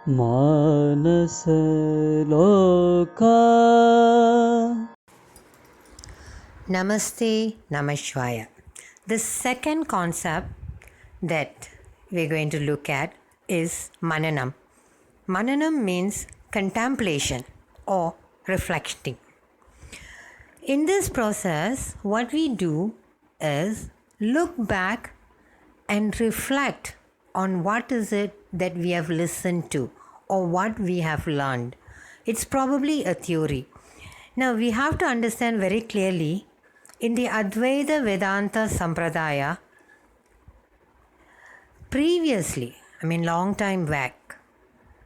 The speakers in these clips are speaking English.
मानसलोका। Namaste, Namashvaya. The second concept that we're going to look at is Mananam. Mananam means contemplation or reflecting. In this process, what we do is look back and reflect on what is it that we have listened to or what we have learned. It's probably a theory. Now we have to understand very clearly in the Advaita Vedanta Sampradaya, previously, long time back,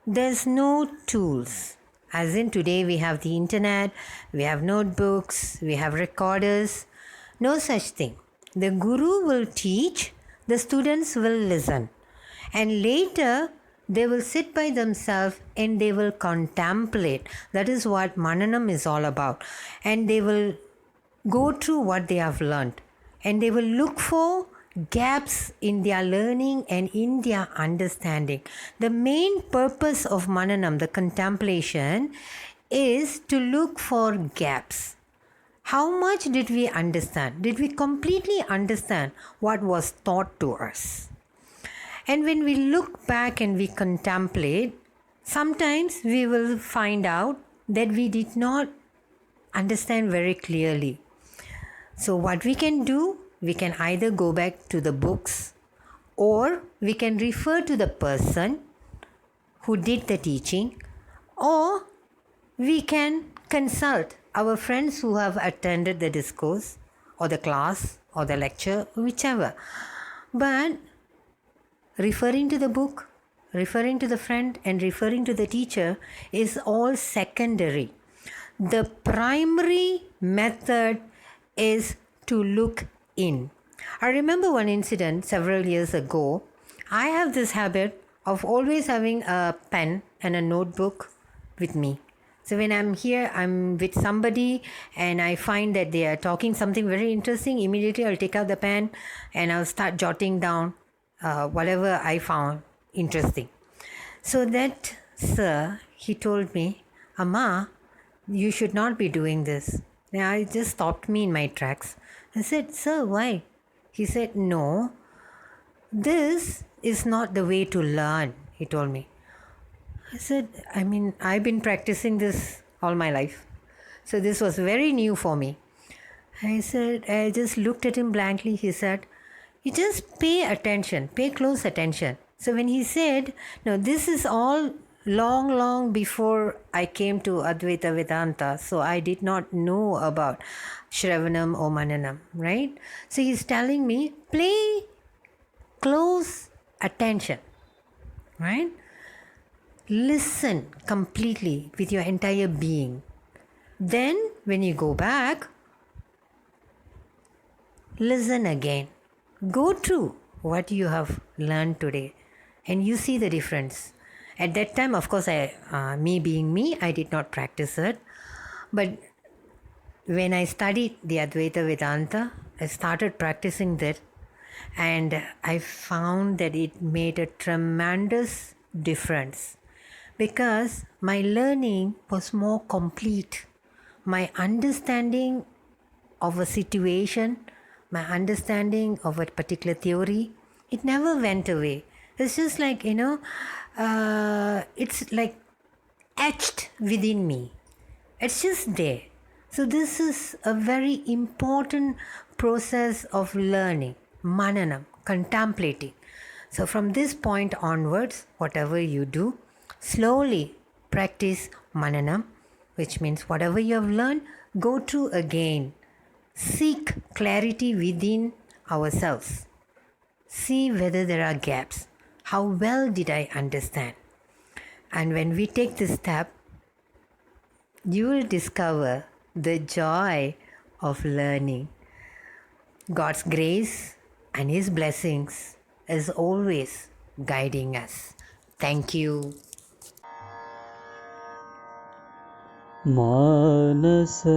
there's no tools. As in today we have the internet, we have notebooks, we have recorders. No such thing. The guru will teach, the students will listen. And later they will sit by themselves and they will contemplate. That is what Mananam is all about. And they will go through what they have learned. And they will look for gaps in their learning and in their understanding. The main purpose of Mananam, the contemplation, is to look for gaps. How much did we understand? Did we completely understand what was taught to us? And when we look back and we contemplate, sometimes we will find out that we did not understand very clearly. So what we can do, we can either go back to the books or we can refer to the person who did the teaching, or we can consult our friends who have attended the discourse or the class or the lecture, whichever. But referring to the book, referring to the friend and referring to the teacher is all secondary. The primary method is to look in. I remember one incident several years ago. I have this habit of always having a pen and a notebook with me. So when I'm here, I'm with somebody and I find that they are talking something very interesting, immediately I'll take out the pen and I'll start jotting down whatever I found interesting. So that sir, he told me, Amma, you should not be doing this. Now it just stopped me in my tracks. I said, sir, why? He said, no, this is not the way to learn, he told me. I said, I've been practicing this all my life. So this was very new for me. I just looked at him blankly. He said, you just pay attention, pay close attention. So when he said, no, this is all long before I came to Advaita Vedanta. So I did not know about Shravanam or Mananam, right? So he's telling me, pay close attention, right? Listen completely with your entire being. Then when you go back, listen again. Go through what you have learned today and you see the difference. At that time, of course, me being me, I did not practice it. But when I studied the Advaita Vedanta, I started practicing that and I found that it made a tremendous difference because my learning was more complete. My understanding of a situation, my understanding of a particular theory, it never went away. It's just like, it's like etched within me. It's just there. So this is a very important process of learning, mananam, contemplating. So from this point onwards, whatever you do, slowly practice mananam, which means whatever you have learned, go through again. Seek clarity within ourselves. See whether there are gaps. How well did I understand? And when we take this step, you will discover the joy of learning. God's grace and His blessings is always guiding us. Thank you. मानसलोका।